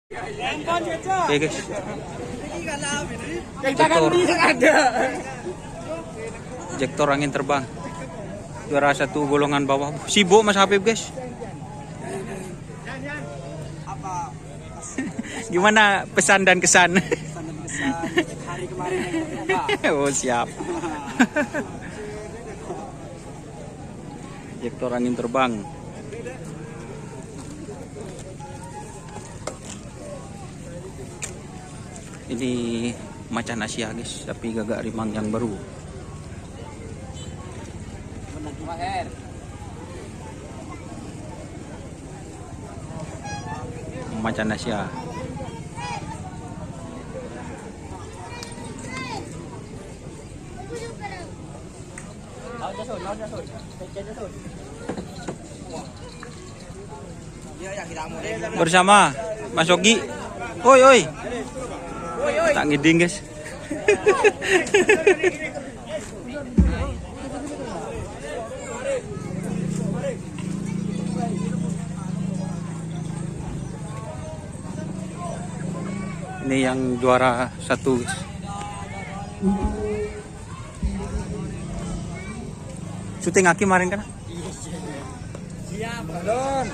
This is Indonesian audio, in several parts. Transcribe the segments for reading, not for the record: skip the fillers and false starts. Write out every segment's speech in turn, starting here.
Oke guys. Jektor angin terbang. Juara 1 golongan bawah. Sibuk Mas Habib guys. Gimana pesan dan kesan? Hari kemarin Oh siap. Jektor angin terbang. Ini macan Asia guys, tapi gagak rimang yang baru. Macan Asia. Bersama Mas Ogi. Oi oi. Tak ngiding guys. Ini yang juara 1 guys. Syuting Aki kemarin kan? Siap, Don.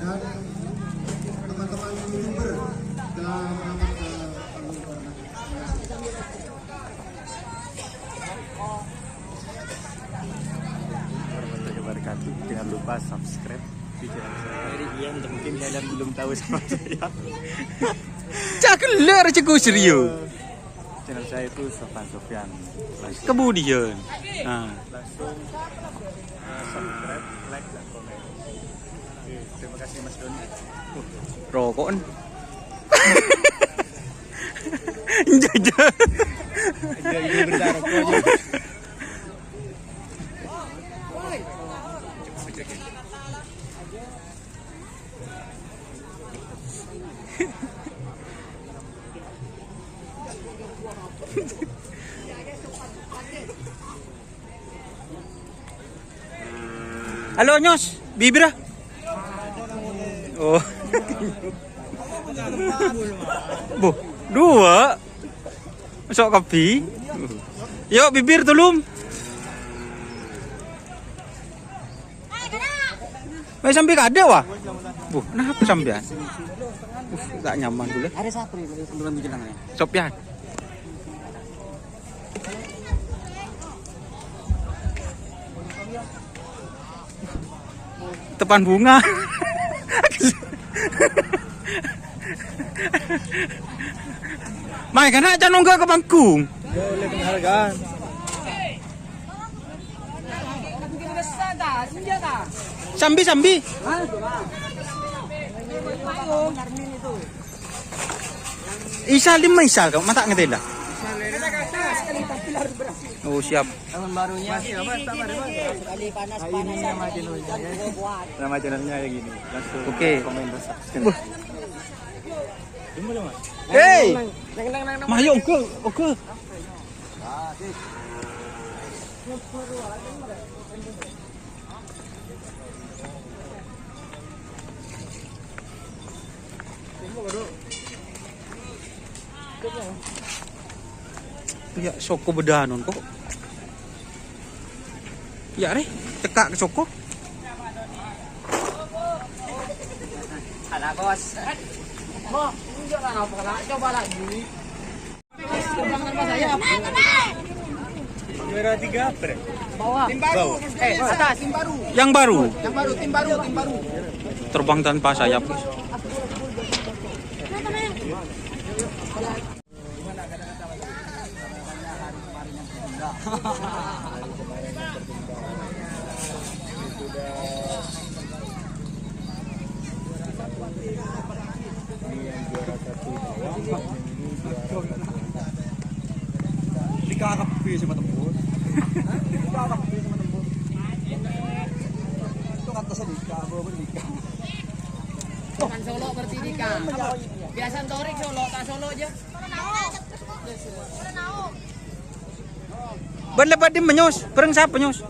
Dan teman-teman youtuber telah merapat ke panggung corona. Warahmatullahi wabarakatuh. Jangan lupa subscribe di channel saya. Mungkin kalian belum tahu sama saya. Cakler ceku serius. Channel saya itu Sofan Sofyan. Kemudian. Nah. Langsung subscribe, like, dan komen. Oke, terima kasih Mas Doni. Rokokan. Jajan. Ini bentar rokok aja. Halo Nyos, bibir ah. Oh. Bu, 2. Masuk kopi. Yuk bibir tulum. Mai sampai kada wah. Bu, kenapa sampean? Gak nyaman dulu. Ada siapa nih sebelum bikinannya? Sopian. Tepan bunga. Mai kana aja nongga ke panggung. Boleh penghargaan. Sambi. Isal 5 isal kau mata ngetela. Oh siap. Tahun barunya sekali panas-panas Nama channelnya ya. Nama channelnya ya gini. Langsung Oke. komen dan subscribe. Hey. Mayo oke. Ya soko bedanon kok. Ya re, cekak ke soko. Ada bos. Mo, tunjukkan apa kalau coba lagi. Saya. Juara 3 apa? Bawah. Tim baru. Atas tim baru. Yang baru. Tim baru. Terbang tanpa sayap. Dikakap sama tembus. Dikakap sama tembus. Itu kata sedika, bawa berdika. Bukan Solo berarti Dika. Biasa Torik Solo, tak Solo aja. Ban lepas dia menyus, perang siapa menyus?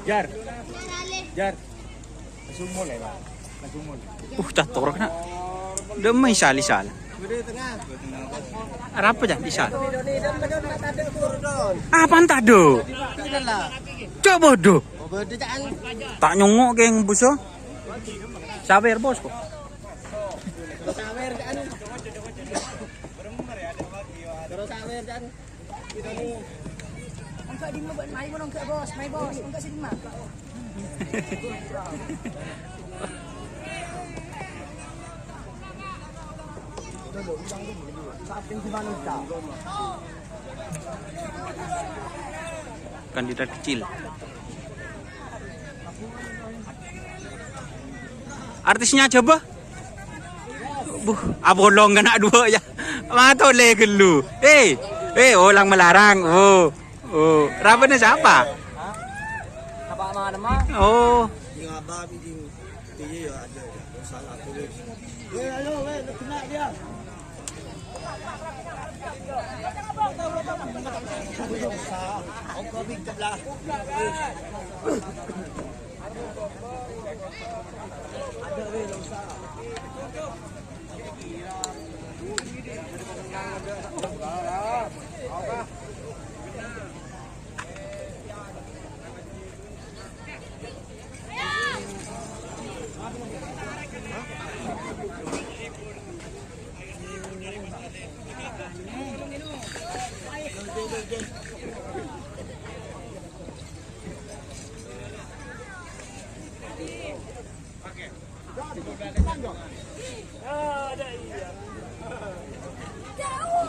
Jar. Jar. Nasumol ba? Nasumol. Cator na. Damay sali-sala. Apa dyan? Isal. Pantado. Coba do. Tak nyongok geng buso. Sabar bos ko. Angkat di mana? Mai pun angkat bos, mai bos, angkat sini mah. Kandidat kecil. Artisnya coba. Abolong kena dua ya. Matole gelu. Orang melarang. Rabbana siapa? Apa nama? Oh.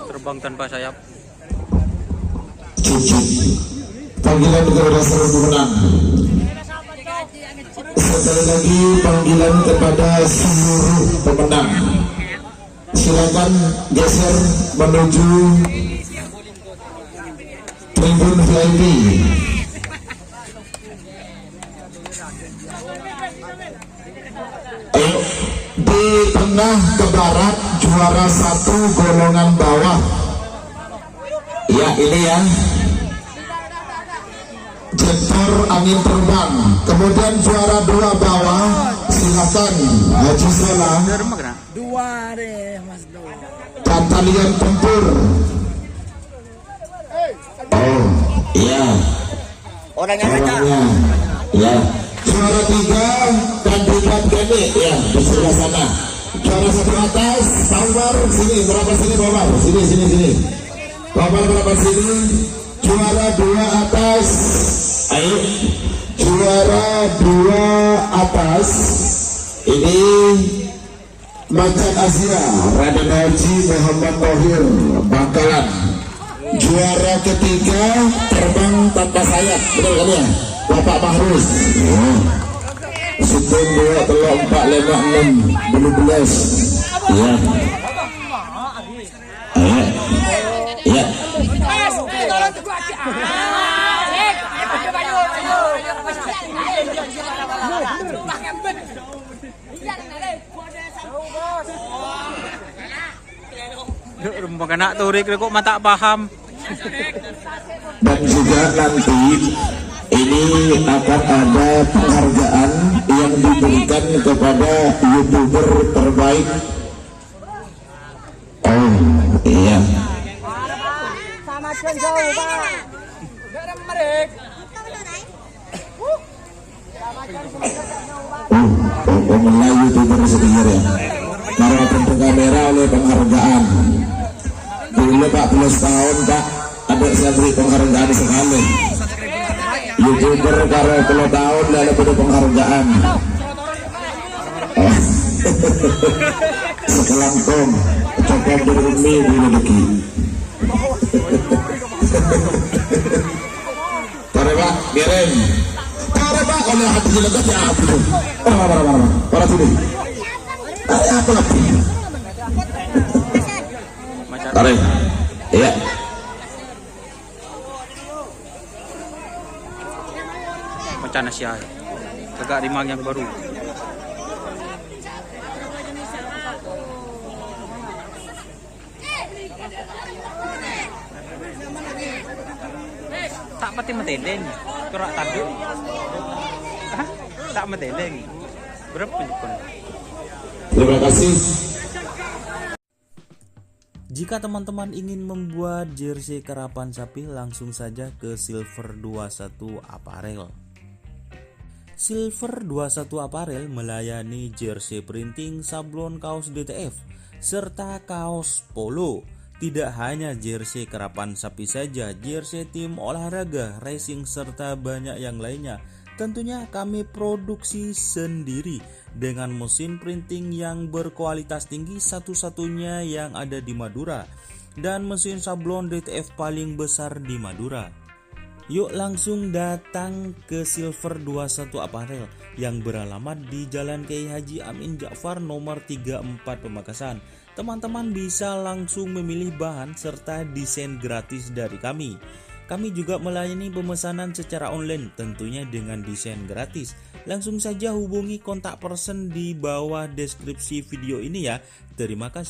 Terbang tanpa sayap. Panggilan kepada seluruh pemenang. Sekali lagi panggilan kepada seluruh pemenang. Silakan geser menuju tribun VIP. Di tengah ke barat juara 1 golongan bawah. Ya ini ya. Jektor angin terbang. Kemudian juara 2 bawah. Silakan Haji Sola. Dua deh Mas Do. Dan talian tempur. Oh iya. Orangnya. Ya. Juara 3 kandidat kami ya di sebelah sana. Juara 1 atas Bawar sini berapa sini Bawar sini. Bawar berapa sini. Juara 2 atas. Ayo. Juara 2 atas. Ini Macan Asia Raden Haji Muhammad Thohir Bangkalan. Juara ketiga terbang tanpa sayap, betul kan ya? Bapak Mahrus. Sudung 2 telur 4 lemak 6 bulu belas. Ya. Ya. Rumah anak turik kok mata paham. Dan juga nanti ini akan ada penghargaan yang diberikan kepada YouTuber terbaik. Oh iya. Sama jauh Pak. Garam merek. Mulai YouTuber sendiri ya. Para tentu kamera oleh penghargaan. Dulu 40 tahun Pak, adik saya beri penghargaan sekali. YouTuber karena 10 tahun dan ada penghargaan. Sekelangkong, coklat berumi di rezeki. Tore Pak, kirim. Tore Pak, kalau hati jelas ya apa? Para sini. Ada apa lagi? Tore, iya. Macan Asia. Tegak rimang yang baru. Tak pati mateden. Turak tadu. Hah? Tak meteleng. Berapa pun? Terima kasih. Jika teman-teman ingin membuat jersey karapan sapi, langsung saja ke Silver 21 Apparel. Silver 21 Apparel melayani jersey printing, sablon kaos DTF, serta kaos polo. Tidak hanya jersey karapan sapi saja, jersey tim olahraga, racing, serta banyak yang lainnya. Tentunya kami produksi sendiri dengan mesin printing yang berkualitas tinggi, satu-satunya yang ada di Madura, dan mesin sablon DTF paling besar di Madura. Yuk langsung datang ke Silver 21 Apparel yang beralamat di Jalan Kiai Haji Amin Ja'far nomor 34 Pamekasan. Teman-teman bisa langsung memilih bahan serta desain gratis dari kami. Kami juga melayani pemesanan secara online, tentunya dengan desain gratis. Langsung saja hubungi kontak person di bawah deskripsi video ini ya. Terima kasih.